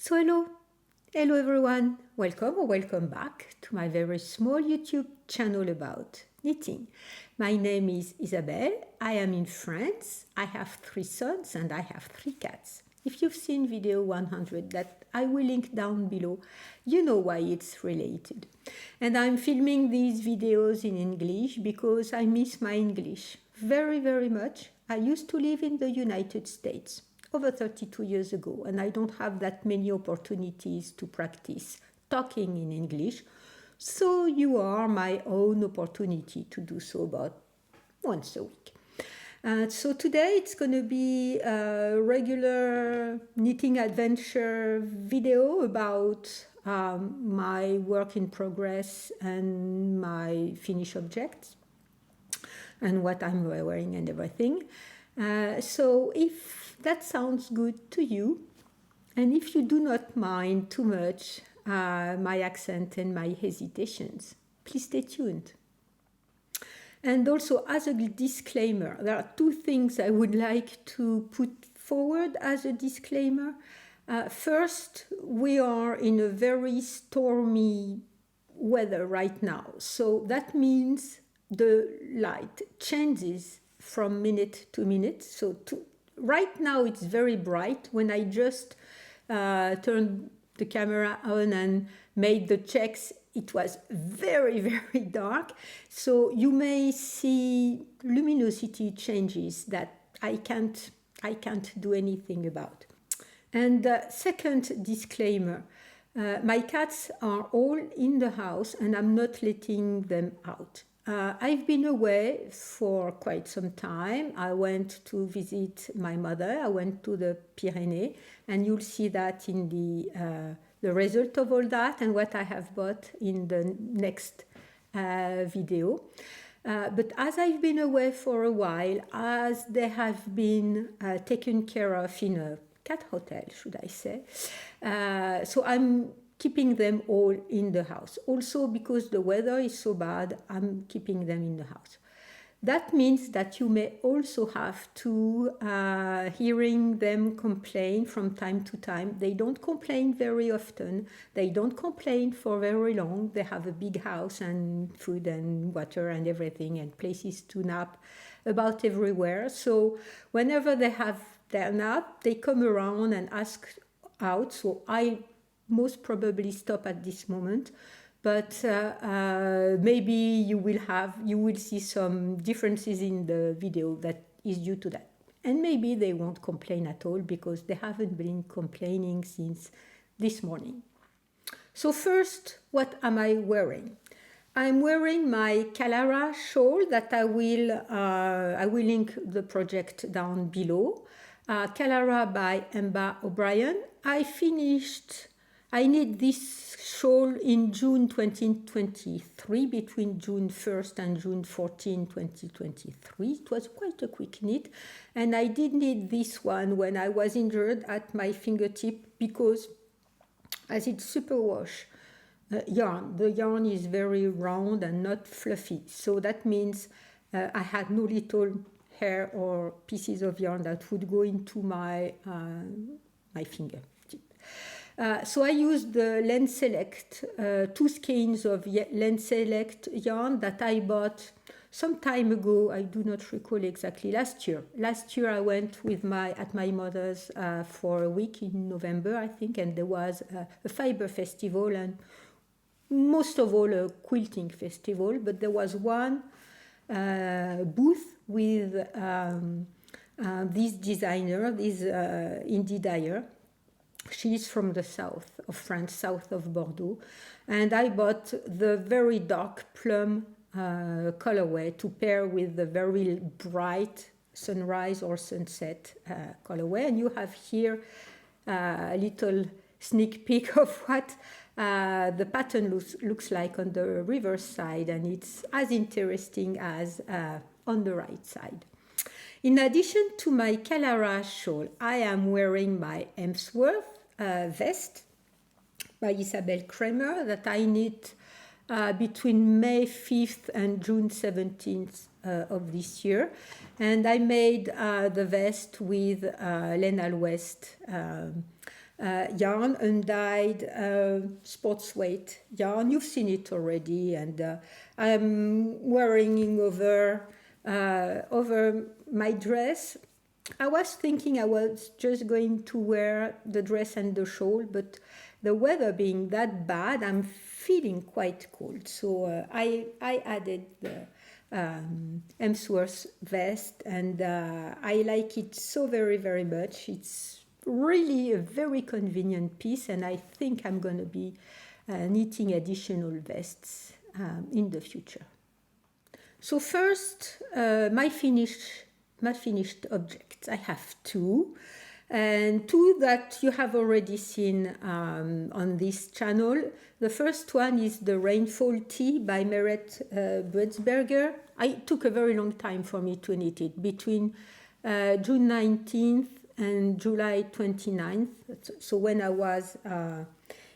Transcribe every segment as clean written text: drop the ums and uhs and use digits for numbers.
Hello everyone, welcome or welcome back to my very small YouTube channel about knitting. My name is Isabelle, I am in France, I have 3 sons and I have 3 cats. If you've seen video 100 that I will link down below, you know why it's related. And I'm filming these videos in English because I miss my English very much. I used to live in the United States over 32 years ago, and I don't have that many opportunities to practice talking in English. So you are my own opportunity to do so about once a week. So today it's going to be a regular knitting adventure video about my work in progress and my finished objects and what I'm wearing and everything. So if that sounds good to you, and if you do not mind too much my accent and my hesitations, please stay tuned. And also, as a disclaimer, there are 2 things I would like to put forward as a disclaimer. First, we are in a very stormy weather right now, so that means the light changes from minute to minute. So right now it's very bright. When I just turned the camera on and made the checks, it was very dark. So you may see luminosity changes that I can't do anything about. And second disclaimer, my cats are all in the house and I'm not letting them out. I've been away for quite some time. I went to visit my mother. I went to the Pyrenees, and you'll see that in the result of all that and what I have bought in the next video. But as I've been away for a while, as they have been taken care of in a cat hotel, should I say, so I'm keeping them all in the house. Also, because the weather is so bad, I'm keeping them in the house. That means that you may also have to hearing them complain from time to time. They don't complain very often. They don't complain for very long. They have a big house and food and water and everything and places to nap about everywhere. So whenever they have their nap, they come around and ask out. So I most probably stop at this moment, but maybe you will see some differences in the video that is due to that. And maybe they won't complain at all because they haven't been complaining since this morning. So first, what am I wearing? I'm wearing my Calara shawl that I will link the project down below. Calara by Emma O'Brien. I knit this shawl in June 2023, between June 1st and June 14, 2023. It was quite a quick knit, and I did knit this one when I was injured at my fingertip because as it's superwash yarn, the yarn is very round and not fluffy. So that means I had no little hair or pieces of yarn that would go into my fingertip. So I used the Lens Select, 2 skeins of Lens Select yarn that I bought some time ago. I do not recall exactly, last year. Last year I went with at my mother's for a week in November, I think, and there was a fiber festival and most of all a quilting festival, but there was one booth with this designer, this indie dyer. She's from the south of France, south of Bordeaux. And I bought the very dark plum colorway to pair with the very bright sunrise or sunset colorway. And you have here a little sneak peek of what the pattern looks like on the reverse side. And it's as interesting as on the right side. In addition to my Calara shawl, I am wearing my Hemsworth vest by Isabelle Kramer that I knit between May 5th and June 17th of this year. And I made the vest with Lena West yarn, undyed sports weight yarn. You've seen it already, and I'm wearing over my dress. I was thinking I was just going to wear the dress and the shawl, but the weather being that bad, I'm feeling quite cold. So I added the Hemsworth vest, and I like it so very, very much. It's really a very convenient piece, and I think I'm going to be knitting additional vests in the future. So first, my finished objects. I have two, and two that you have already seen on this channel. The first one is the Rainfall Tea by Meret Butzberger. It took a very long time for me to knit it, between June 19th and July 29th. So when I was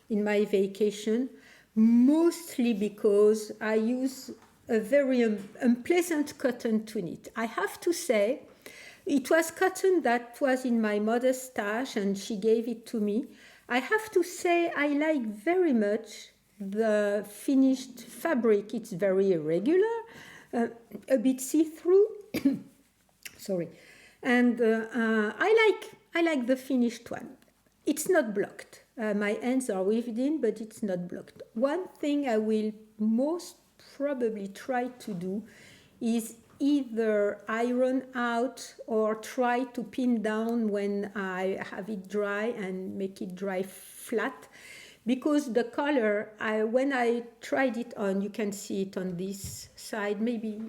in my vacation, mostly because I use a very unpleasant cotton to knit. I have to say, it was cotton that was in my mother's stash and she gave it to me. I have to say I like very much the finished fabric. It's very irregular, a bit see-through. Sorry. And I like the finished one. It's not blocked. My ends are weaved in, but it's not blocked. One thing I will most probably try to do is either iron out or try to pin down when I have it dry and make it dry flat, because the color, when I tried it on, you can see it on this side, maybe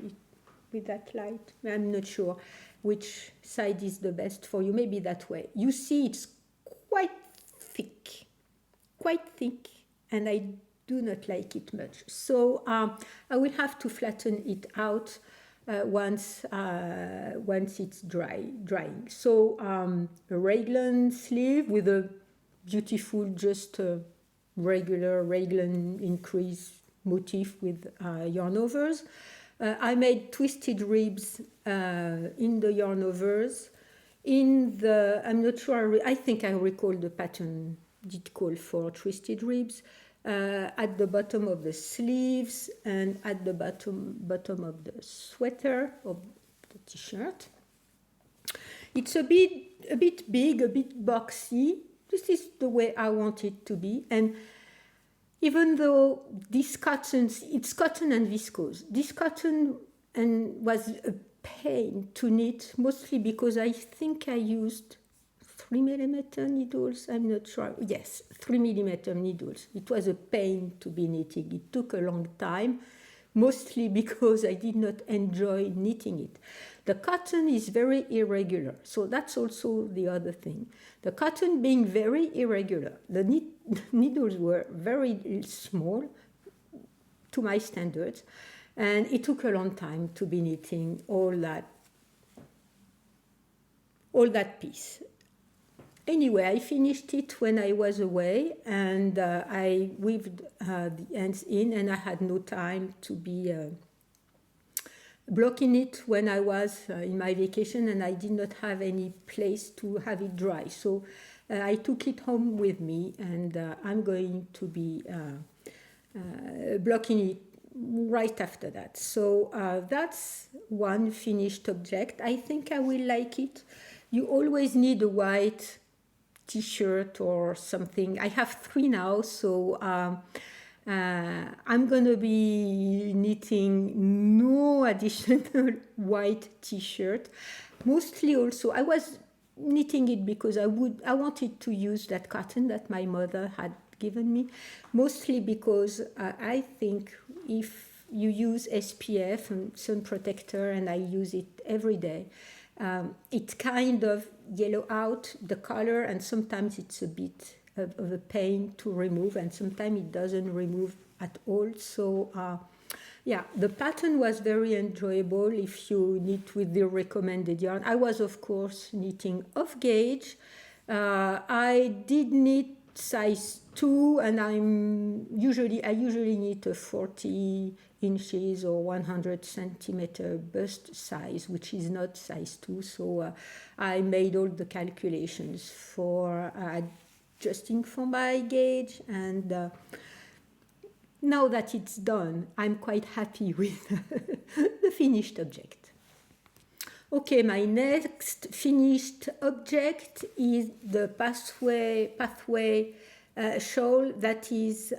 with that light, I'm not sure which side is the best for you, maybe that way. You see it's quite thick, and I do not like it much. So I will have to flatten it out once it's drying. So a raglan sleeve with a beautiful, just regular raglan increase motif with yarn overs. I made twisted ribs in the yarn overs. I'm not sure, I think I recall the pattern did call for twisted ribs. At the bottom of the sleeves and at the bottom of the sweater, of the t-shirt. It's a bit big, a bit boxy. This is the way I want it to be. And even though it's cotton and viscose. This cotton was a pain to knit, mostly because I think I used 3mm needles, I'm not sure. Yes, 3mm needles. It was a pain to be knitting. It took a long time, mostly because I did not enjoy knitting it. The cotton is very irregular, so that's also the other thing. The cotton being very irregular, the needles were very small to my standards, and it took a long time to be knitting all that piece. Anyway, I finished it when I was away, and I weaved the ends in, and I had no time to be blocking it when I was in my vacation, and I did not have any place to have it dry. So I took it home with me, and I'm going to be blocking it right after that. So that's one finished object. I think I will like it. You always need a white t-shirt or something. I have 3 now, so I'm going to be knitting no additional white t-shirt. Mostly also, I was knitting it because I wanted to use that cotton that my mother had given me, mostly because I think if you use SPF and sun protector, and I use it every day, it kind of yellow out the color, and sometimes it's a bit of a pain to remove, and sometimes it doesn't remove at all. So yeah, the pattern was very enjoyable if you knit with the recommended yarn. I was, of course, knitting off gauge. I did knit size 2, and I usually knit a 40 inches or 100 centimeter bust size, which is not size 2. So I made all the calculations for adjusting for my gauge, and now that it's done, I'm quite happy with the finished object. Okay, my next finished object is the pathway shawl that is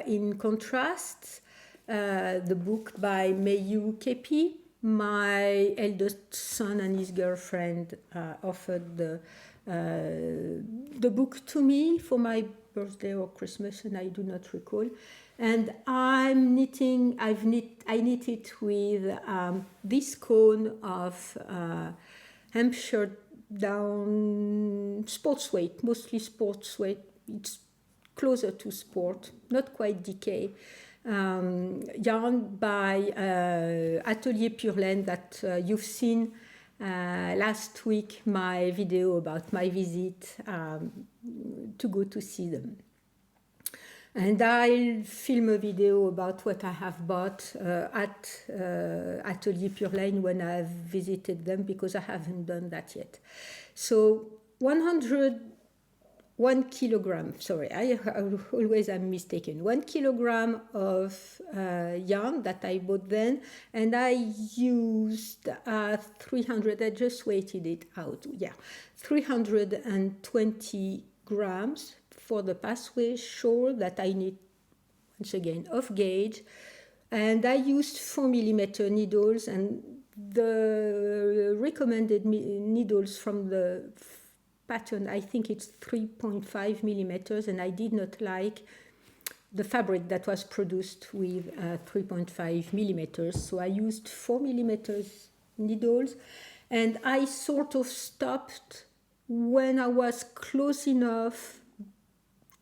in contrast. The book by Mayu Kepi. My eldest son and his girlfriend offered the book to me for my birthday or Christmas, and I do not recall. And I knit it with this cone of Hampshire down sports weight, mostly sports weight. It's closer to sport, not quite decay. Yarn by Atelier Purlaine that you've seen last week, my video about my visit to go to see them. And I'll film a video about what I have bought at Atelier Purlaine when I've visited them, because I haven't done that yet. So 1 kilogram, sorry, I always am mistaken. 1 kilogram of yarn that I bought then, and I used 300, I just weighted it out, 320 grams for the pathway shawl that I need, once again, off gauge. And I used 4mm needles, and the recommended needles from the pattern, I think it's 3.5 millimeters, and I did not like the fabric that was produced with 3.5 millimeters, so I used 4 millimeters needles, and I sort of stopped when I was close enough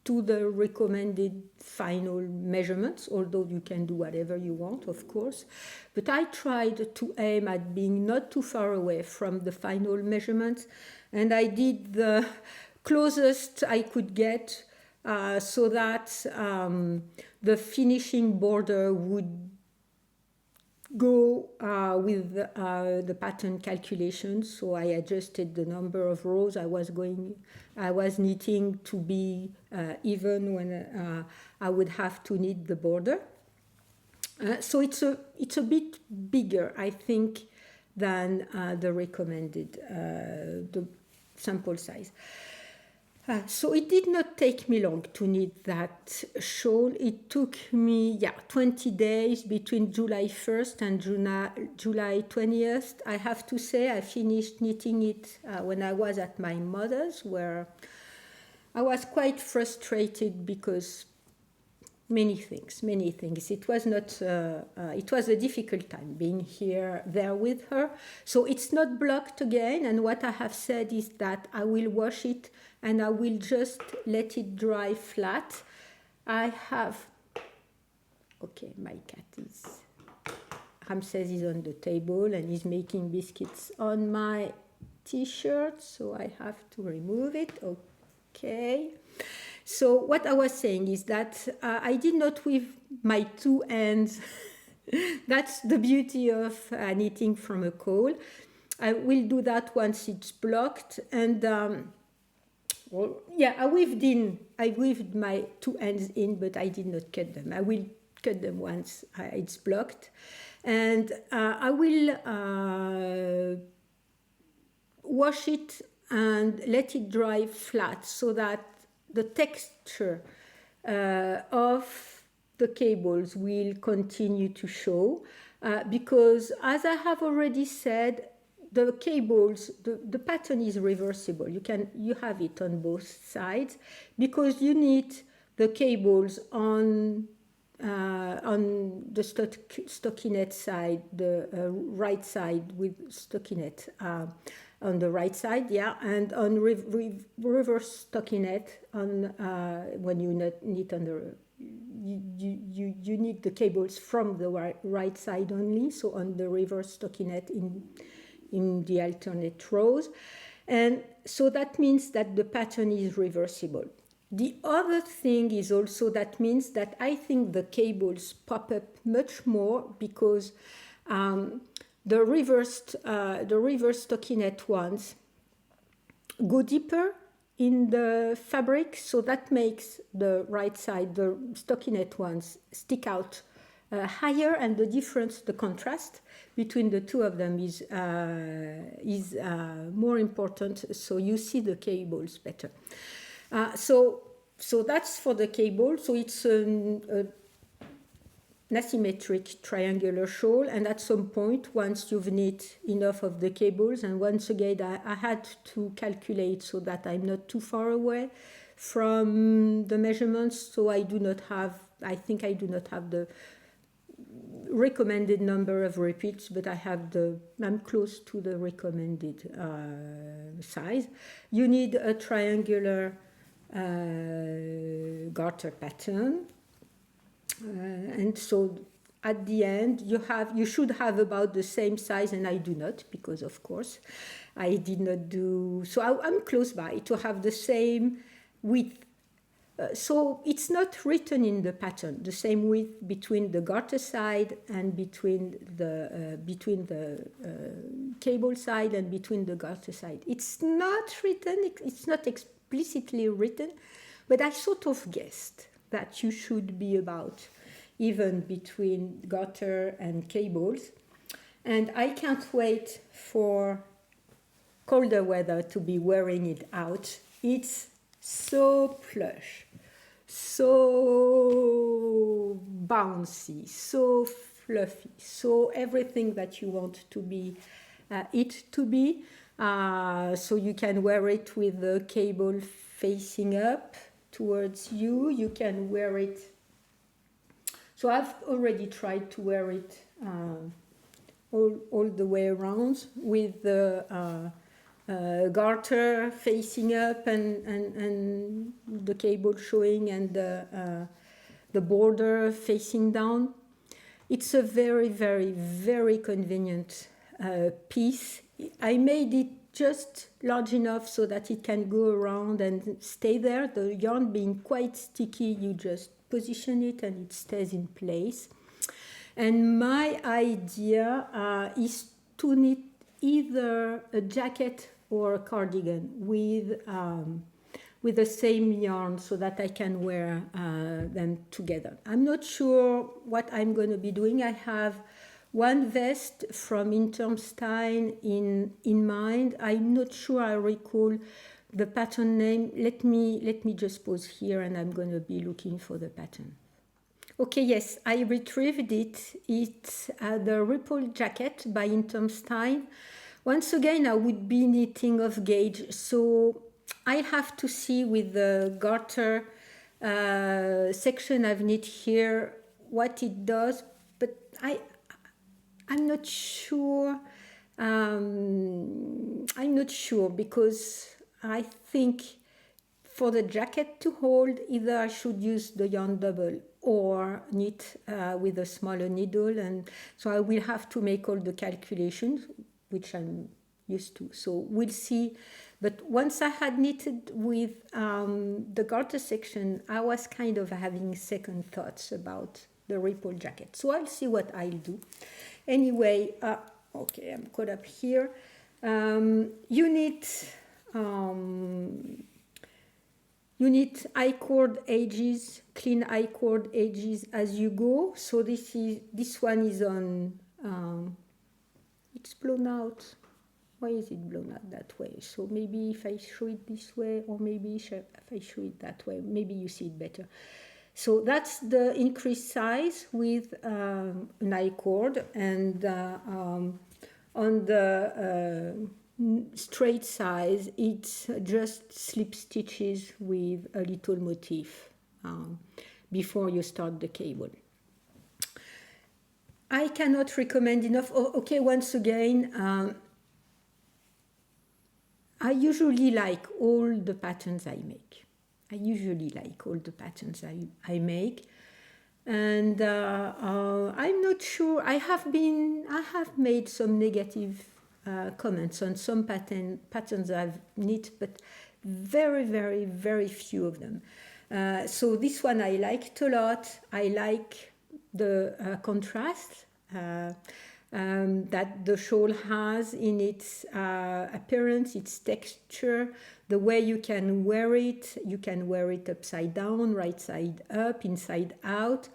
to the recommended final measurements, although you can do whatever you want, of course. But I tried to aim at being not too far away from the final measurements, and I did the closest I could get so that the finishing border would go with the pattern calculations. So I adjusted the number of rows I was knitting to be even when I would have to knit the border. So it's a bit bigger, I think, than the recommended the sample size. So it did not take me long to knit that shawl. It took me 20 days between July 1st and July 20th. I have to say I finished knitting it when I was at my mother's, where I was quite frustrated because many things. It was not. It was a difficult time being there with her. So it's not blocked again. And what I have said is that I will wash it and I will just let it dry flat. I have. Okay, my cat is. Ramses is on the table and he's making biscuits on my T-shirt, so I have to remove it. Okay. So what I was saying is that I did not weave my two ends. That's the beauty of knitting from a caul. I will do that once it's blocked. And I weaved my two ends in, but I did not cut them. I will cut them once it's blocked. And I will wash it and let it dry flat so that the texture of the cables will continue to show because, as I have already said, the cables, the pattern is reversible. You have it on both sides because you knit the cables on the stockinette side, the right side with stockinette. On the right side, and on reverse stockinette on when you knit under, you knit the cables from the right side only, so on the reverse stockinette in the alternate rows, and so that means that the pattern is reversible. The other thing is also that means that I think the cables pop up much more because the reverse stockinette ones go deeper in the fabric, so that makes the right side, the stockinette ones, stick out higher, and the difference, the contrast between the two of them is more important, so you see the cables better. So that's for the cable. So it's an asymmetric triangular shawl, and at some point, once you've knit enough of the cables, and once again I had to calculate so that I'm not too far away from the measurements, so I think I do not have the recommended number of repeats, but I'm close to the recommended size. You need a triangular garter pattern. And so at the end you should have about the same size, and I do not, because of course I did not do so. I'm close by to have the same width. So it's not written in the pattern, the same width between the garter side and between the cable side and between the garter side. It's not written, it's not explicitly written, but I sort of guessed that you should be about even between garter and cables. And I can't wait for colder weather to be wearing it out. It's so plush, so bouncy, so fluffy, so everything that you want to be it to be. So you can wear it with the cable facing up towards you. You can wear it. So I've already tried to wear it all the way around with the garter facing up and the cable showing, and the border facing down. It's a very, very, very convenient piece. I made it just large enough so that it can go around and stay there. The yarn being quite sticky, you just position it and it stays in place. And my idea is to knit either a jacket or a cardigan with the same yarn, so that I can wear them together. I'm not sure what I'm going to be doing. I have one vest from Intermstein in mind. I'm not sure I recall the pattern name. Let me just pause here, and I'm going to be looking for the pattern. Okay, yes, I retrieved it. It's the Ripple Jacket by Intermstein. Once again, I would be knitting off gauge, so I have to see with the garter section I've knit here what it does, but I'm not sure. I'm not sure, because I think for the jacket to hold, either I should use the yarn double or knit with a smaller needle, and so I will have to make all the calculations, which I'm used to. So we'll see. But once I had knitted with the garter section, I was kind of having second thoughts about the Ripple Jacket. So I'll see what I'll do. Anyway, okay, I'm caught up here. You need I-cord edges, clean I-cord edges as you go. So this one is on, it's blown out. Why is it blown out that way? So maybe if I show it this way, or maybe if I show it that way, maybe you see it better. So that's the increased size with an I-cord, and on the straight size, it's just slip stitches with a little motif before you start the cable. I cannot recommend enough. Oh, okay, once again, I usually like all the patterns I make. And I'm not sure. I have made some negative comments on some patterns I've knit, but very, very, very few of them. So this one I liked a lot. I like the contrast. that the shawl has in its appearance, its texture, the way you can wear it. You can wear it upside down, right side up, inside out.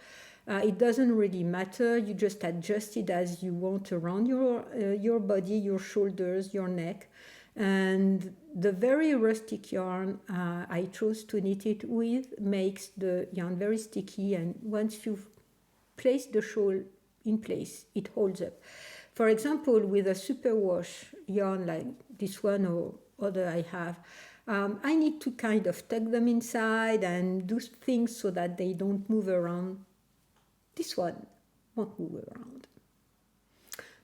It doesn't really matter. You just adjust it as you want around your body, your shoulders, your neck. And the very rustic yarn I chose to knit it with makes the yarn very sticky, and once you've placed the shawl in place, it holds up. For example, with a superwash yarn like this one or other I have, I need to kind of tuck them inside and do things so that they don't move around. This one won't move around.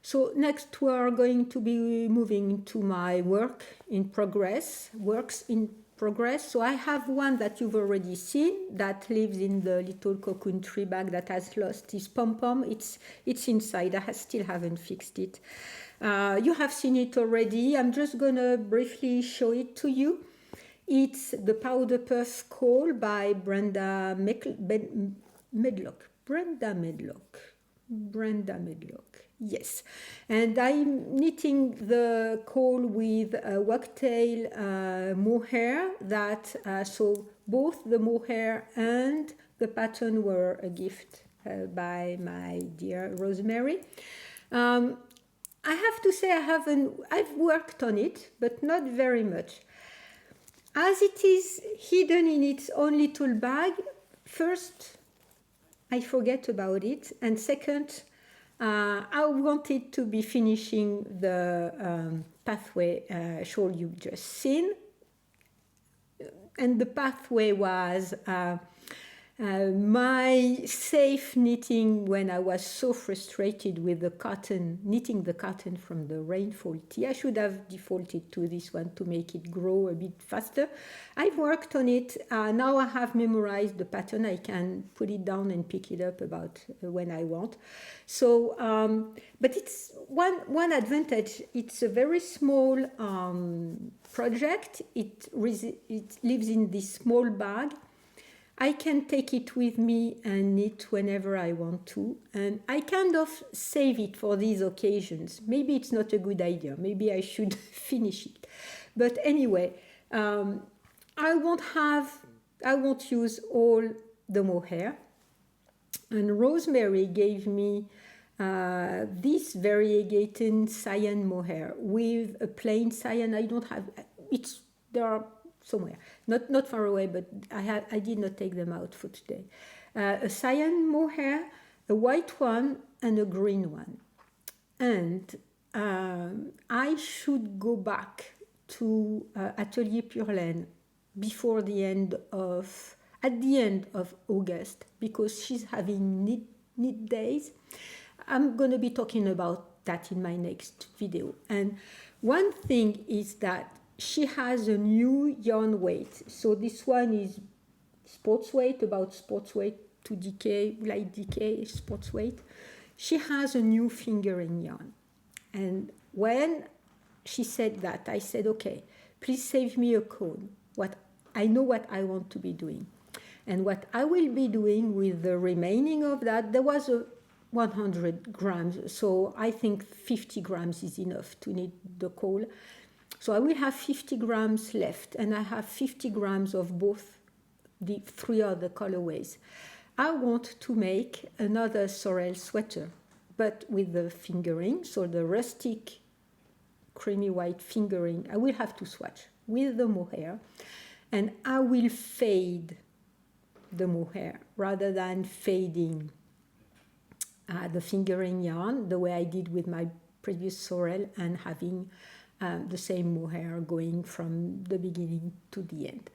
So next we are going to be moving to my works in progress. So I have one that you've already seen that lives in the little cocoon tree bag that has lost its pom-pom. It's inside. I still haven't fixed it. You have seen it already. I'm just going to briefly show it to you. It's the Powder Puff Call by Brenda Medlock. Brenda Medlock. Yes, and I'm knitting the call with a wagtail mohair that, so both the mohair and the pattern were a gift by my dear Rosemary. I have to say I've worked on it, but not very much. As it is hidden in its own little bag, first, I forget about it, and second, I wanted to be finishing the pathway shawl you've just seen. And the pathway was my safe knitting when I was so frustrated with the cotton, knitting the cotton from the rainfall tee. I should have defaulted to this one to make it grow a bit faster. I've worked on it. Now I have memorized the pattern. I can put it down and pick it up about when I want. So, but it's one advantage. It's a very small project. It lives in this small bag. I can take it with me and knit whenever I want to, and I kind of save it for these occasions. Maybe it's not a good idea. Maybe I should finish it. But anyway, I won't use all the mohair. And Rosemary gave me this variegated cyan mohair with a plain cyan. I don't have there are somewhere, not far away, but I did not take them out for today. A cyan mohair, a white one, and a green one. And I should go back to Atelier Pure Laine at the end of August, because she's having knit days. I'm going to be talking about that in my next video. And one thing is that she has a new yarn weight. So this one is sports weight, about sports weight to decay, light decay, sports weight. She has a new fingering yarn. And when she said that, I said, okay, please save me a cone. I know what I want to be doing. And what I will be doing with the remaining of that, there was a 100 grams. So I think 50 grams is enough to knit the cone. So I will have 50 grams left, and I have 50 grams of both the three other colorways. I want to make another sorrel sweater, but with the fingering, so the rustic creamy white fingering. I will have to swatch with the mohair, and I will fade the mohair rather than fading the fingering yarn the way I did with my previous sorrel and having the same mohair going from the beginning to the end.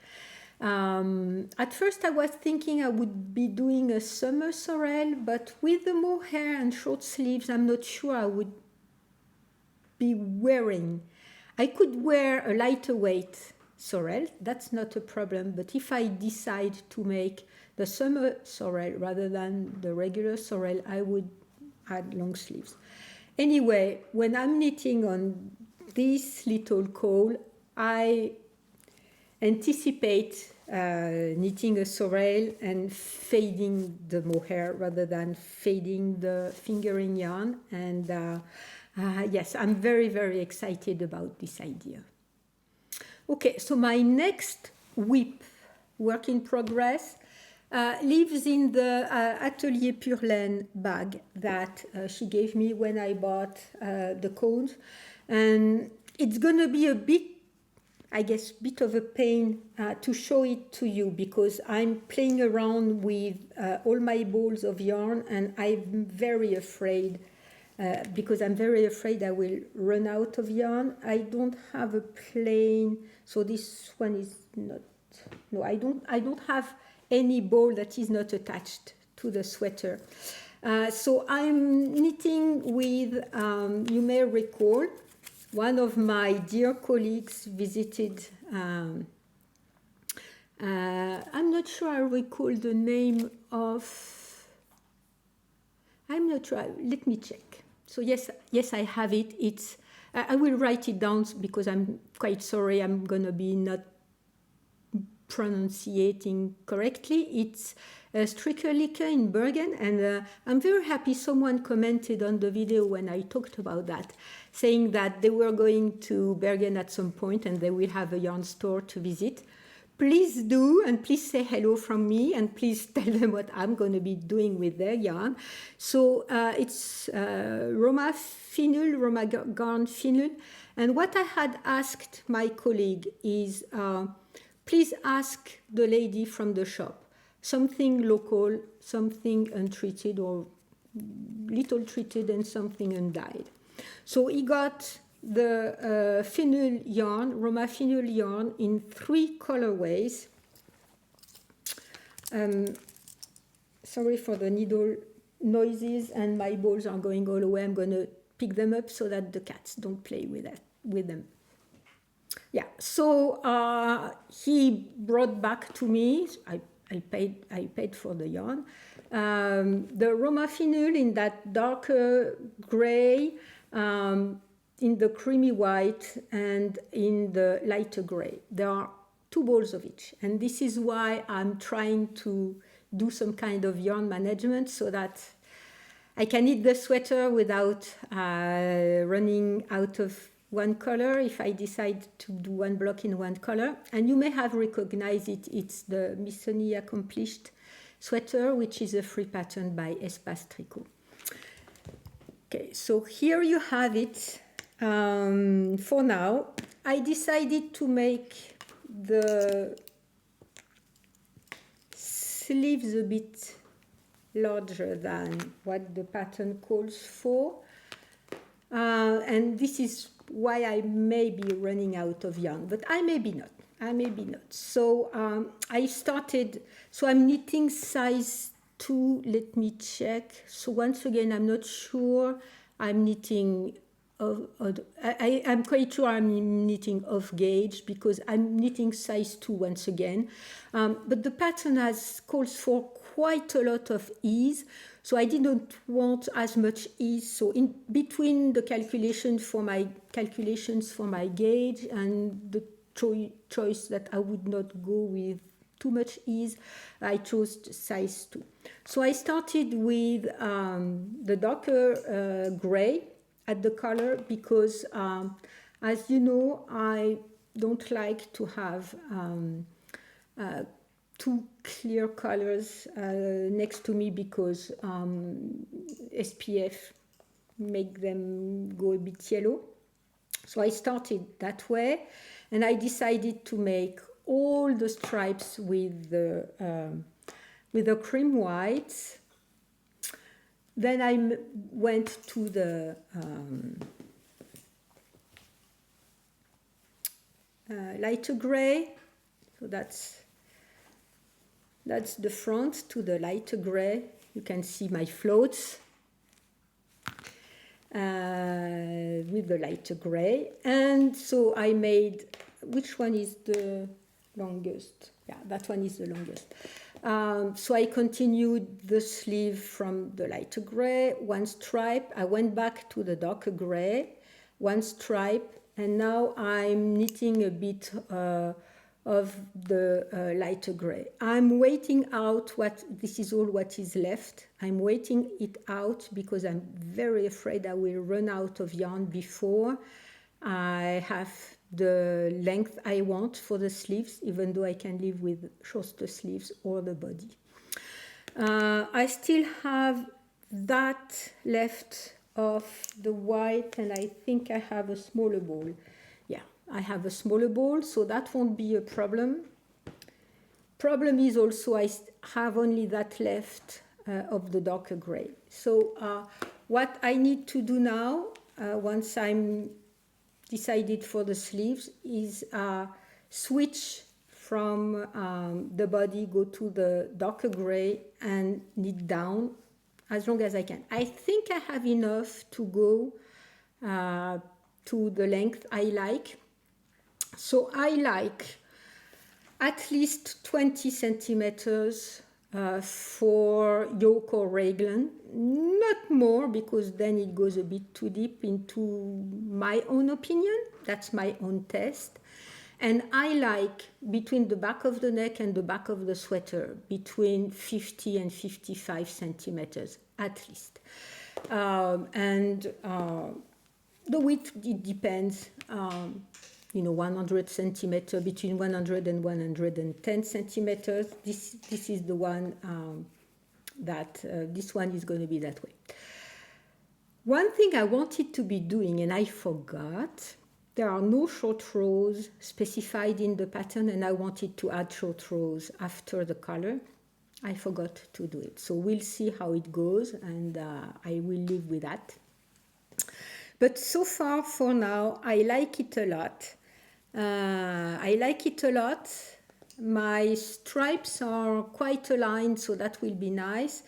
At first I was thinking I would be doing a summer sorrel, but with the mohair and short sleeves, I'm not sure I would be wearing. I could wear a lighter weight sorrel, that's not a problem, but if I decide to make the summer sorrel rather than the regular sorrel, I would add long sleeves. Anyway, when I'm knitting on this little cole, I anticipate knitting a sorrel and fading the mohair rather than fading the fingering yarn. And yes, I'm very, very excited about this idea. Okay, so my next whip, work in progress, lives in the Atelier Pure Laine bag that she gave me when I bought the cones. And it's going to be a bit, I guess, bit of a pain to show it to you because I'm playing around with all my balls of yarn, and I'm very afraid because I'm very afraid I will run out of yarn. I don't have a plain, so this one is not, no, I don't have any ball that is not attached to the sweater. So I'm knitting with, you may recall, one of my dear colleagues visited, I'm not sure I recall the name of, I'm not sure, let me check. So yes, I have it. It's, I will write it down because I'm quite sorry, I'm going to be not pronunciating correctly. It's Strickerlicke in Bergen, and I'm very happy someone commented on the video when I talked about that, saying that they were going to Bergen at some point and they will have a yarn store to visit. Please do, and please say hello from me, and please tell them what I'm going to be doing with their yarn. So it's Roma Garn Finul, and what I had asked my colleague is, please ask the lady from the shop something local, something untreated or little treated, and something undyed. So he got the Finul yarn, Roma Finul yarn, in 3 colorways. Sorry for the needle noises, and my balls are going all away. I'm going to pick them up so that the cats don't play with them. Yeah, so he brought back to me, I paid for the yarn, the Roma Finul in that darker gray, in the creamy white, and in the lighter gray. There are 2 balls of each, and this is why I'm trying to do some kind of yarn management so that I can knit the sweater without running out of one color if I decide to do one block in one color. And you may have recognized it. It's the Missoni Accomplished sweater, which is a free pattern by Espace Tricot. Okay, so here you have it. For now, I decided to make the sleeves a bit larger than what the pattern calls for. And this is why I may be running out of yarn, but I may be not. So I started, so I'm knitting size 2, let me check. So once again, I'm not sure I'm knitting, I'm quite sure I'm knitting off gauge because I'm knitting size 2 once again. But the pattern calls for quite a lot of ease, so I didn't want as much ease. So in between the calculations for my gauge and the choice that I would not go with too much ease, I chose size 2. So I started with the darker gray at the collar because, as you know, I don't like to have 2 clear colors next to me because SPF make them go a bit yellow. So I started that way, and I decided to make all the stripes with the cream white. Then I went to the lighter gray. So that's the front to the lighter gray. You can see my floats with the lighter gray. And so I made, which one is the longest? Yeah, that one is the longest. So I continued the sleeve from the lighter gray, 1 stripe. I went back to the darker gray, 1 stripe, and now I'm knitting a bit of of the lighter gray. I'm waiting out this is all what is left. I'm waiting it out because I'm very afraid I will run out of yarn before I have the length I want for the sleeves, even though I can live with shorter sleeves or the body. I still have that left of the white, and I think I have a smaller ball. Yeah, I have a smaller ball, so that won't be a problem. Problem is also I have only that left of the darker gray. So what I need to do now, once I'm decided for the sleeves, is switch from the body, go to the darker gray and knit down as long as I can. I think I have enough to go to the length I like. So I like at least 20 centimeters for yoke or raglan, not more, because then it goes a bit too deep into my own opinion. That's my own taste. And I like between the back of the neck and the back of the sweater between 50 and 55 centimeters at least. The width, it depends. 100 centimeters, between 100 and 110 centimeters. This is the one this one is going to be that way. One thing I wanted to be doing and I forgot, there are no short rows specified in the pattern, and I wanted to add short rows after the color. I forgot to do it. So we'll see how it goes, and I will live with that. But so far, for now, I like it a lot. My stripes are quite aligned, so that will be nice.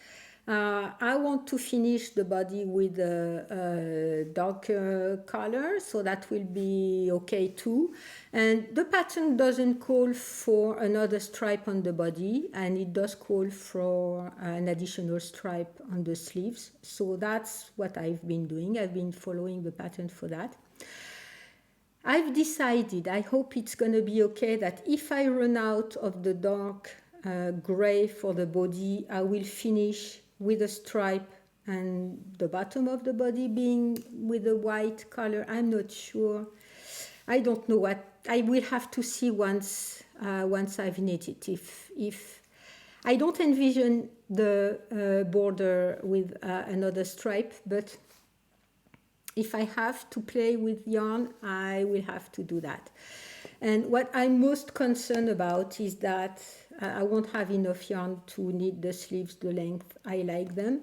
I want to finish the body with a darker color, so that will be okay too. And the pattern doesn't call for another stripe on the body, and it does call for an additional stripe on the sleeves. So that's what I've been doing. I've been following the pattern for that. I've decided, I hope it's going to be okay, that if I run out of the dark gray for the body, I will finish with a stripe and the bottom of the body being with a white color. I'm not sure. I don't know what. I will have to see once I've knitted. If I don't envision the border with another stripe, but if I have to play with yarn, I will have to do that. And what I'm most concerned about is that I won't have enough yarn to knit the sleeves the length I like them.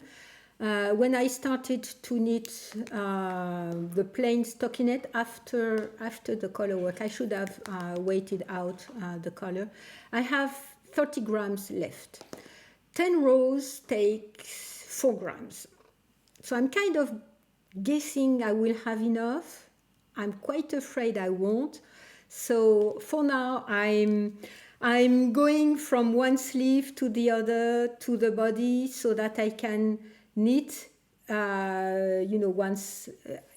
When I started to knit the plain stockinette after the color work, I should have waited out the color. I have 30 grams left. 10 rows takes 4 grams. So I'm kind of guessing I will have enough. I'm quite afraid I won't. So for now, I'm going from one sleeve to the other to the body so that I can knit. Once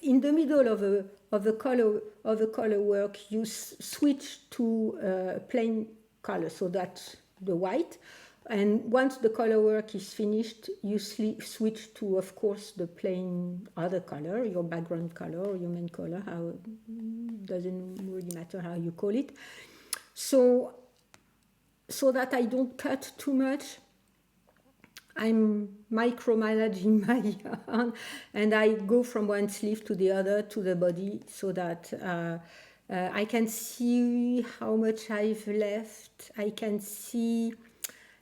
in the middle of the color work, you switch to plain color, so that's the white. And once the color work is finished, you switch to, of course, the plain other color, your background color or your main color. Doesn't really matter how you call it. So that I don't cut too much, I'm micromanaging my yarn, and I go from one sleeve to the other to the body so that I can see how much I've left. I can see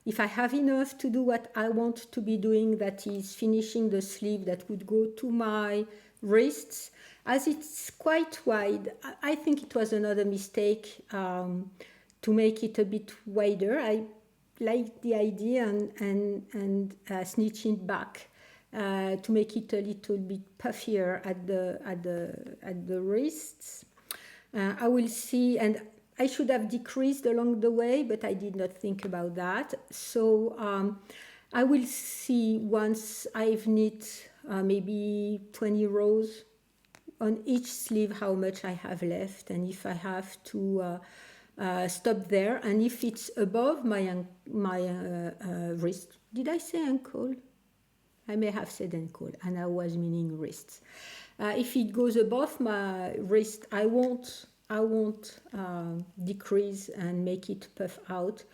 if I have enough to do what I want to be doing, that is finishing the sleeve that would go to my wrists. As it's quite wide, I think it was another mistake to make it a bit wider. I like the idea and snitching it back to make it a little bit puffier at the wrists. I will see, and I should have decreased along the way, but I did not think about that. So I will see once I've knit maybe 20 rows on each sleeve how much I have left, and if I have to stop there. And if it's above my wrist, did I say ankle? I may have said ankle, and I was meaning wrists. If it goes above my wrist, I won't decrease and make it puff out.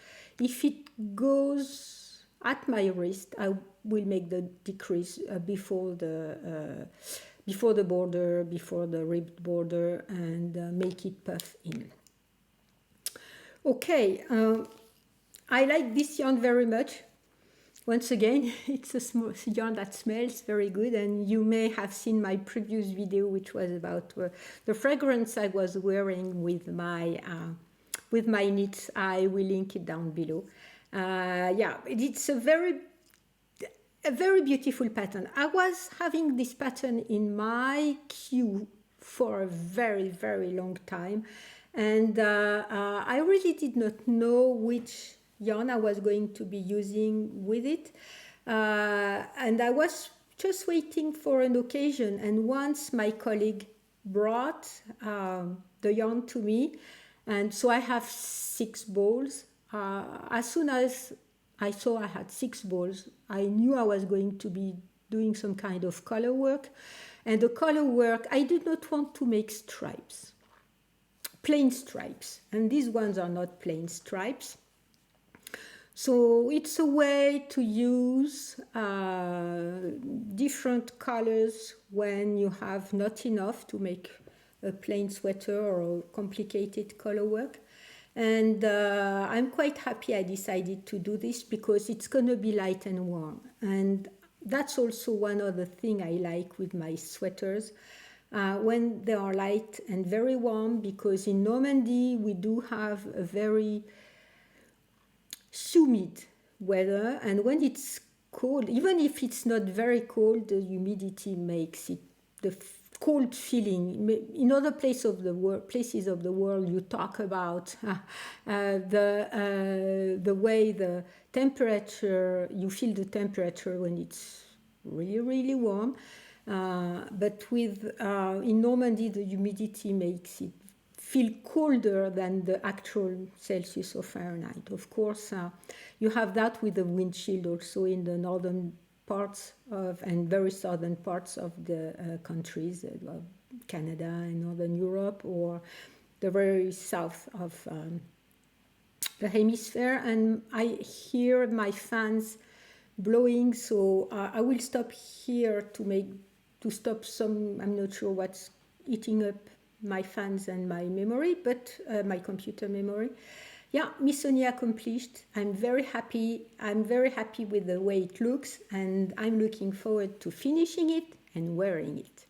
If it goes at my wrist, I will make the decrease before the border, before the ribbed border, and make it puff in. Okay, I like this yarn very much. Once again, it's a yarn that smells very good, and you may have seen my previous video, which was about the fragrance I was wearing with my knits. I will link it down below. Yeah, it's a very beautiful pattern. I was having this pattern in my queue for a very, very long time, and I really did not know which yarn I was going to be using with it, and I was just waiting for an occasion. And once my colleague brought the yarn to me, and so I have 6 balls. As soon as I saw I had 6 balls, I knew I was going to be doing some kind of color work. And the color work, I did not want to make stripes, plain stripes, and these ones are not plain stripes. So it's a way to use different colors when you have not enough to make a plain sweater or complicated color work. And I'm quite happy I decided to do this because it's going to be light and warm. And that's also one other thing I like with my sweaters. When they are light and very warm, because in Normandy we do have a very humid weather, and when it's cold, even if it's not very cold, the humidity makes it the cold feeling. In other places of the world, you talk about the way the temperature, you feel the temperature when it's really, really warm, but with in Normandy the humidity makes it feel colder than the actual Celsius or Fahrenheit. Of course, you have that with the wind chill also in the northern parts of and very southern parts of the countries, Canada and Northern Europe, or the very south of the hemisphere. And I hear my fans blowing, so I will stop here to stop some, I'm not sure what's eating up my fans and my memory, but my computer memory. Yeah, mission accomplished. I'm very happy. I'm very happy with the way it looks, and I'm looking forward to finishing it and wearing it.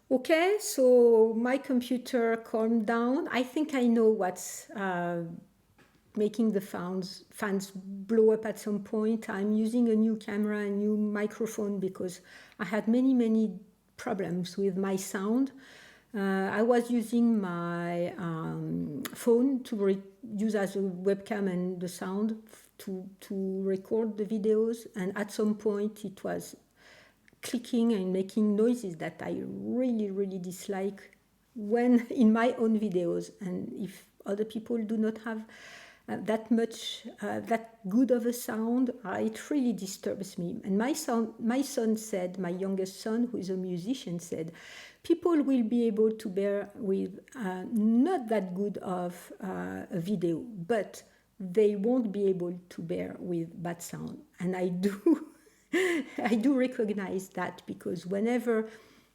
Okay, so my computer calmed down. I think I know what's making the fans blow up at some point. I'm using a new camera, a new microphone, because I had many problems with my sound. I was using my phone to use as a webcam and the sound to record the videos, and at some point it was clicking and making noises that I really dislike when in my own videos. And if other people do not have that good of a sound, it really disturbs me. And my son said, my youngest son, who is a musician, said, people will be able to bear with not that good of a video, but they won't be able to bear with bad sound. And I do I do recognize that, because whenever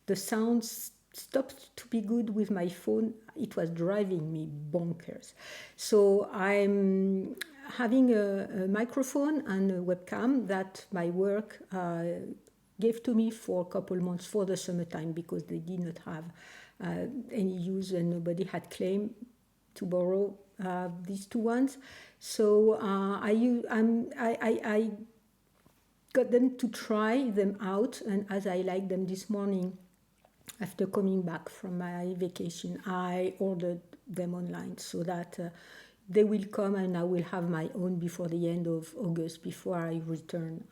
the sound stopped to be good with my phone, it was driving me bonkers. So I'm having a microphone and a webcam that my work gave to me for a couple months for the summertime, because they did not have any use and nobody had claimed to borrow these 2 ones. So I got them to try them out, and as I like them this morning, after coming back from my vacation, I ordered them online so that they will come, and I will have my own before the end of August, before I return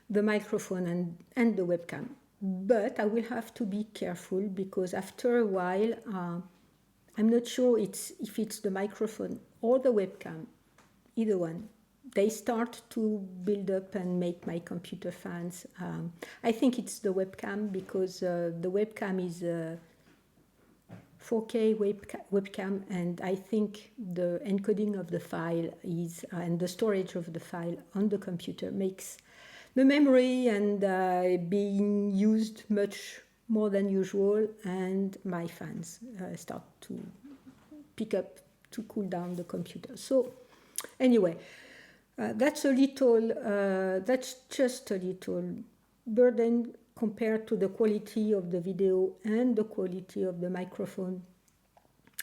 the microphone and the webcam. But I will have to be careful, because after a while I'm not sure if it's the microphone or the webcam, either one. They start to build up and make my computer fans. I think it's the webcam because the webcam is 4K webcam, and I think the encoding of the file is and the storage of the file on the computer makes the memory and being used much more than usual, and my fans start to pick up to cool down the computer. So anyway, that's just a little burden compared to the quality of the video and the quality of the microphone,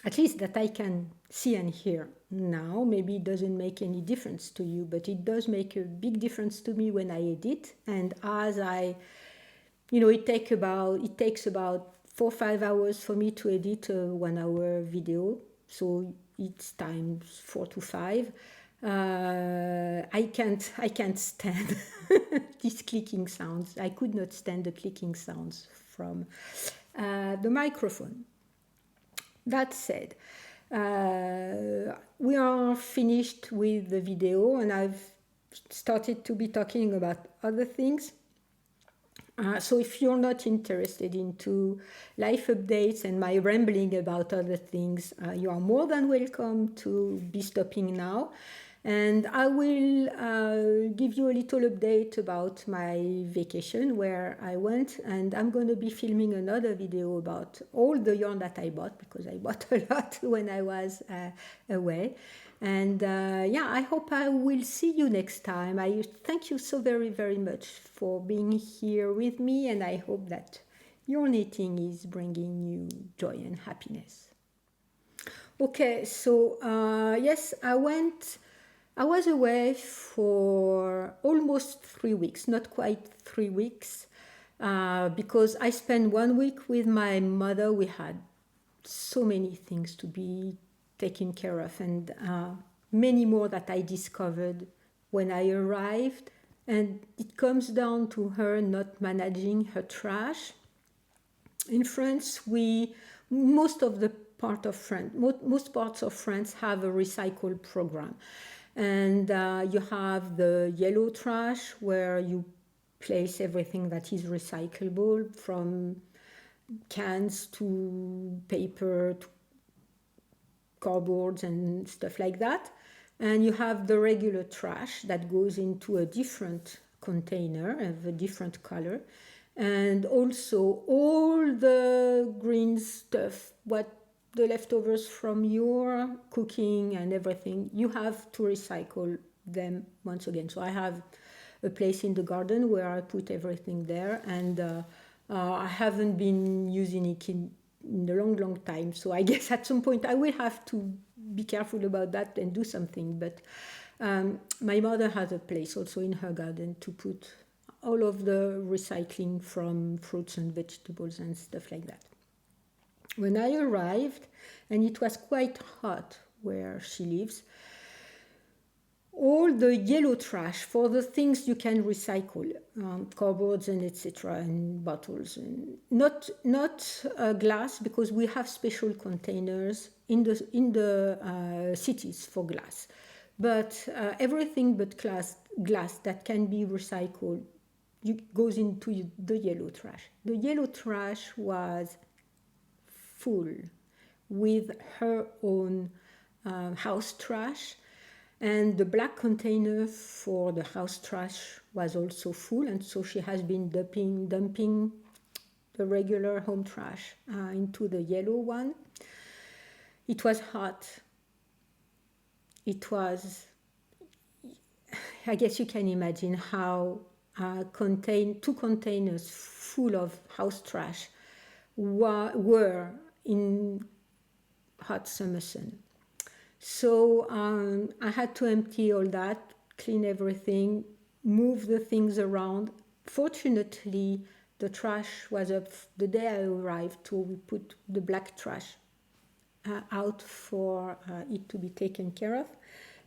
at least that I can see and hear now. Maybe it doesn't make any difference to you, but it does make a big difference to me when I edit. And as it takes about 4 or 5 hours for me to edit a 1 hour video. So it's times 4 to 5. I can't stand these clicking sounds. I could not stand the clicking sounds from the microphone. That said, we are finished with the video, and I've started to be talking about other things. So if you're not interested into life updates and my rambling about other things, you are more than welcome to be stopping now. And I will give you a little update about my vacation, where I went, and I'm going to be filming another video about all the yarn that I bought, because I bought a lot when I was away. And I hope I will see you next time. I thank you so very, very much for being here with me, and I hope that your knitting is bringing you joy and happiness. Okay, so yes, I was away for almost 3 weeks, not quite 3 weeks, because I spent 1 week with my mother. We had so many things to be taken care of, and many more that I discovered when I arrived. And it comes down to her not managing her trash. In France, most parts of France have a recycle program. And you have the yellow trash, where you place everything that is recyclable, from cans to paper to cardboards and stuff like that. And you have the regular trash that goes into a different container of a different color. And also all the green stuff, the leftovers from your cooking and everything, you have to recycle them once again. So I have a place in the garden where I put everything there, and I haven't been using it in a long time. So I guess at some point I will have to be careful about that and do something. But my mother has a place also in her garden to put all of the recycling from fruits and vegetables and stuff like that. When I arrived, and it was quite hot where she lives, all the yellow trash for the things you can recycle, cardboards and etc., and bottles, and not glass, because we have special containers in the cities for glass, but everything but glass that can be recycled goes into the yellow trash. The yellow trash was full with her own house trash, and the black container for the house trash was also full, and so she has been dumping the regular home trash into the yellow one. It was hot. I guess you can imagine how two containers full of house trash were in hot summer sun. So I had to empty all that, clean everything, move the things around. Fortunately, the trash was up the day I arrived, so we put the black trash out for it to be taken care of.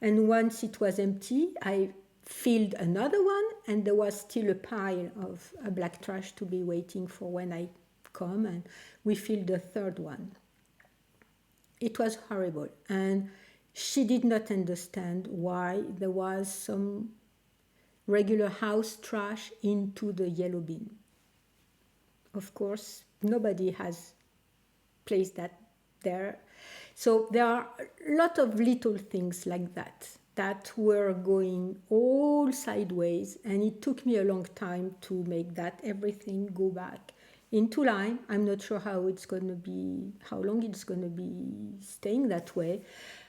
And once it was empty, I filled another one, and there was still a pile of black trash to be waiting for when I come, and we filled the third one. It was horrible. And she did not understand why there was some regular house trash into the yellow bin. Of course, nobody has placed that there. So there are a lot of little things like that that were going all sideways, and it took me a long time to make that everything go back into line. I'm not sure how it's going to be, how long it's going to be staying that way,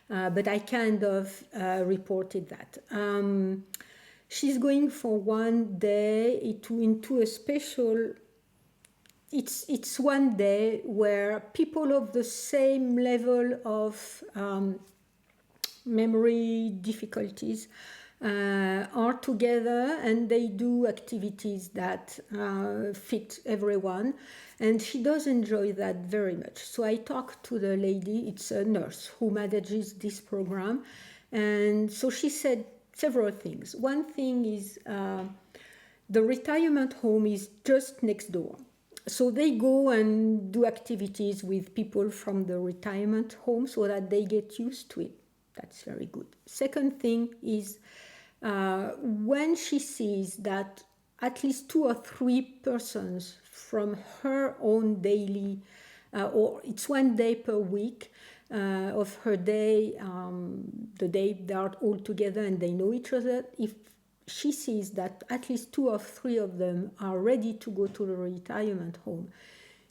but I kind of reported that. She's going for one day into a special, it's one day where people of the same level of memory difficulties are together, and they do activities that fit everyone, and she does enjoy that very much. So I talked to the lady, it's a nurse who manages this program, and so she said several things. One thing is the retirement home is just next door. So they go and do activities with people from the retirement home so that they get used to it. That's very good. Second thing is when she sees that at least 2 or 3 persons from her own daily, or it's one day per week of her day, the day they are all together and they know each other, if she sees that at least 2 or 3 of them are ready to go to the retirement home,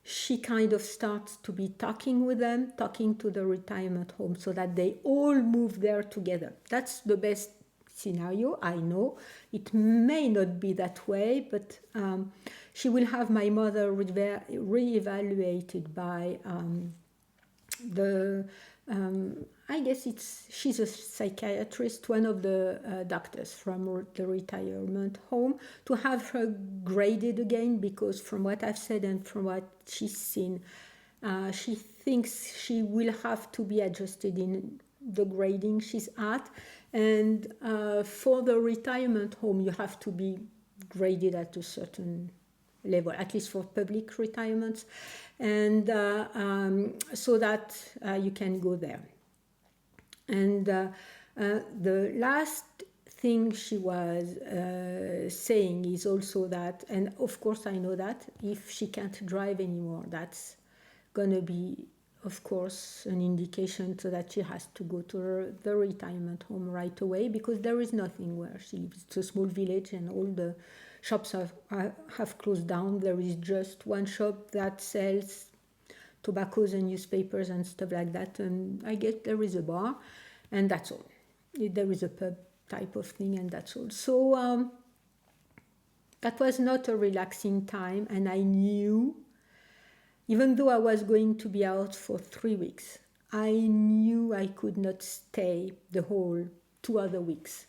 she kind of starts to be talking with them, talking to the retirement home so that they all move there together. That's the best scenario, I know. It may not be that way, but she will have my mother re-evaluated by the I guess she's a psychiatrist, one of the doctors from the retirement home, to have her graded again, because from what I've said and from what she's seen, she thinks she will have to be adjusted in the grading she's at. And for the retirement home, you have to be graded at a certain level, at least for public retirements, and so that you can go there. And the last thing she was saying is also that, and of course I know that if she can't drive anymore, that's going to be, of course, an indication so that she has to go to the retirement home right away, because there is nothing where she lives. It's a small village and all the shops have closed down. There is just one shop that sells tobaccos and newspapers and stuff like that, and I guess there is a bar, and that's all. There is a pub type of thing, and that's all. So that was not a relaxing time, and I knew, even though I was going to be out for 3 weeks, I knew I could not stay the whole 2 other weeks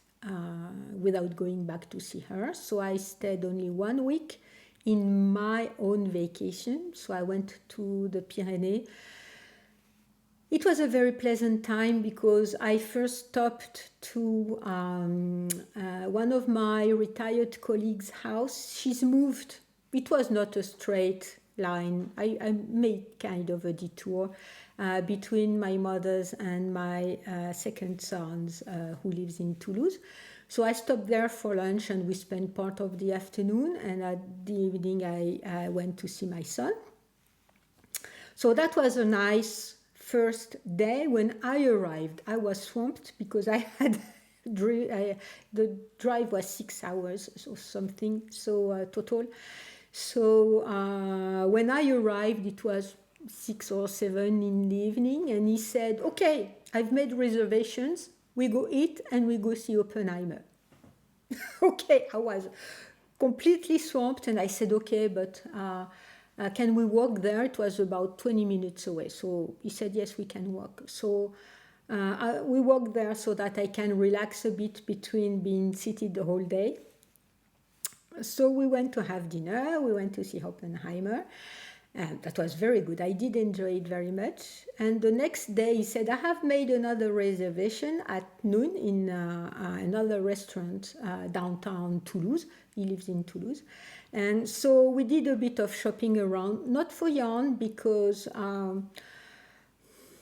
without going back to see her. So I stayed only 1 week in my own vacation. So I went to the Pyrenees. It was a very pleasant time because I first stopped to one of my retired colleagues' house. She's moved. It was not a straight line. I made kind of a detour between my mother's and my second son's, who lives in Toulouse. So I stopped there for lunch and we spent part of the afternoon, and at the evening I went to see my son. So that was a nice first day. When I arrived, I was swamped because I had the drive was 6 hours or something, so total. So when I arrived, it was 6 or 7 in the evening, and he said, "Okay, I've made reservations. We go eat and we go see Oppenheimer." Okay, I was completely swamped, and I said, "Okay, but can we walk there?" It was about 20 minutes away. So he said, "Yes, we can walk." So we walked there so that I can relax a bit between being seated the whole day. So we went to have dinner, we went to see Oppenheimer, and that was very good. I did enjoy it very much. And the next day he said, "I have made another reservation at noon in another restaurant downtown Toulouse." He lives in Toulouse. And so we did a bit of shopping around, not for yarn, because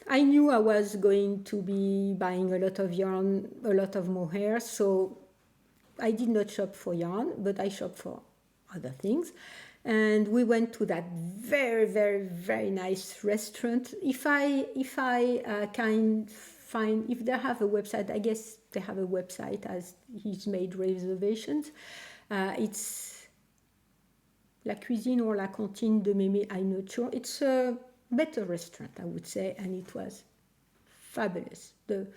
I knew I was going to be buying a lot of yarn, a lot of mohair, so I did not shop for yarn, but I shopped for other things. And we went to that very, very, very nice restaurant. If I can find, if they have a website, I guess they have a website as he's made reservations. It's La Cuisine or La Cantine de Mémé, I'm not sure. It's a better restaurant, I would say, and it was fabulous. The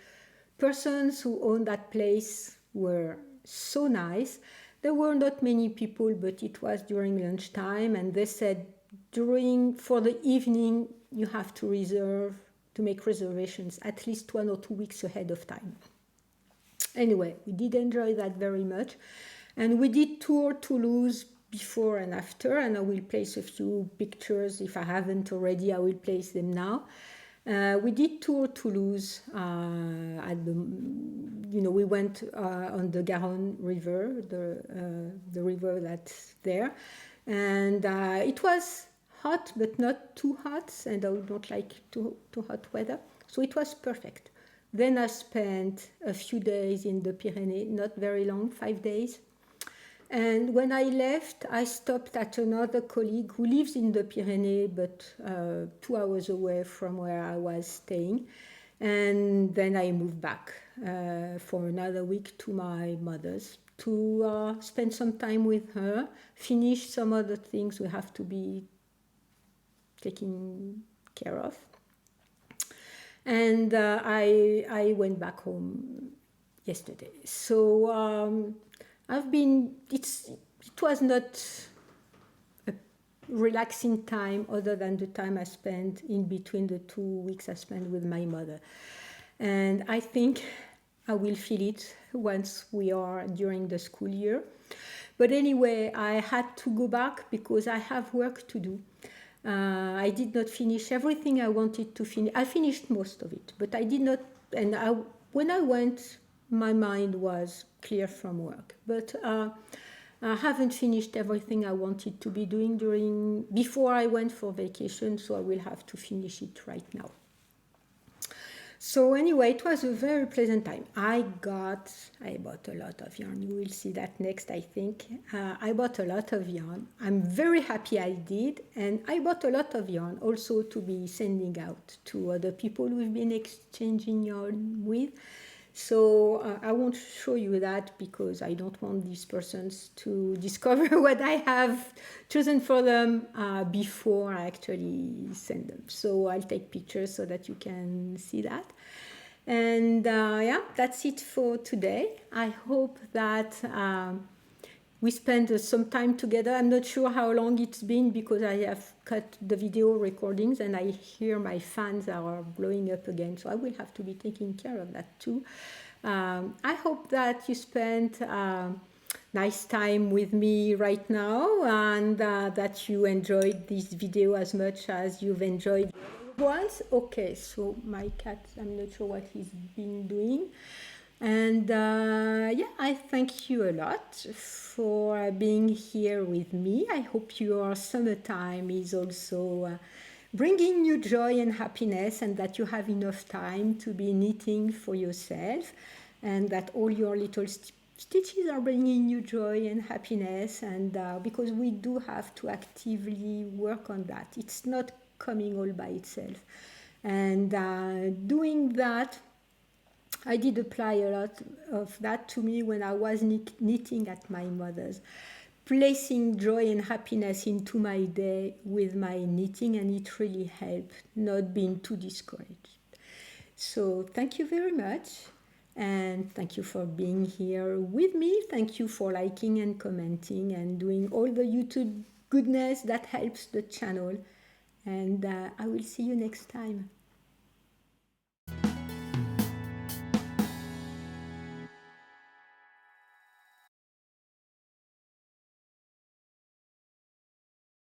persons who owned that place were so nice. There were not many people, but it was during lunchtime, and they said for the evening you have to make reservations at least 1 or 2 weeks ahead of time. Anyway, we did enjoy that very much, and we did tour Toulouse before and after, and I will place a few pictures. If I haven't already, I will place them now. We did tour Toulouse we went on the Garonne River, the river that's there, and it was hot but not too hot, and I don't like too hot weather, so it was perfect. Then I spent a few days in the Pyrenees, not very long, 5 days. And when I left, I stopped at another colleague who lives in the Pyrenees, but 2 hours away from where I was staying. And then I moved back for another week to my mother's to spend some time with her, finish some other things we have to be taking care of. And I went back home yesterday. So it was not a relaxing time other than the time I spent in between the 2 weeks I spent with my mother. And I think I will feel it once we are during the school year. But anyway, I had to go back because I have work to do. I did not finish everything I wanted to finish. I finished most of it, but I did not. And when I went, my mind was clear from work. But I haven't finished everything I wanted to be doing before I went for vacation, so I will have to finish it right now. So anyway, it was a very pleasant time. I bought a lot of yarn. You will see that next, I think. I bought a lot of yarn. I'm very happy I did. And I bought a lot of yarn also to be sending out to other people we've been exchanging yarn with. So I won't show you that because I don't want these persons to discover what I have chosen for them before I actually send them. So I'll take pictures so that you can see that. And that's it for today. I hope that we spent some time together. I'm not sure how long it's been because I have cut the video recordings and I hear my fans are blowing up again. So I will have to be taking care of that too. I hope that you spent nice time with me right now and that you enjoyed this video as much as you've enjoyed the other ones. Okay, so my cat, I'm not sure what he's been doing. And I thank you a lot for being here with me. I hope your summertime is also bringing you joy and happiness, and that you have enough time to be knitting for yourself, and that all your little stitches are bringing you joy and happiness. And because we do have to actively work on that, it's not coming all by itself. And doing that, I did apply a lot of that to me when I was knitting at my mother's, placing joy and happiness into my day with my knitting, and it really helped not being too discouraged. So thank you very much, and thank you for being here with me. Thank you for liking and commenting and doing all the YouTube goodness that helps the channel. And I will see you next time.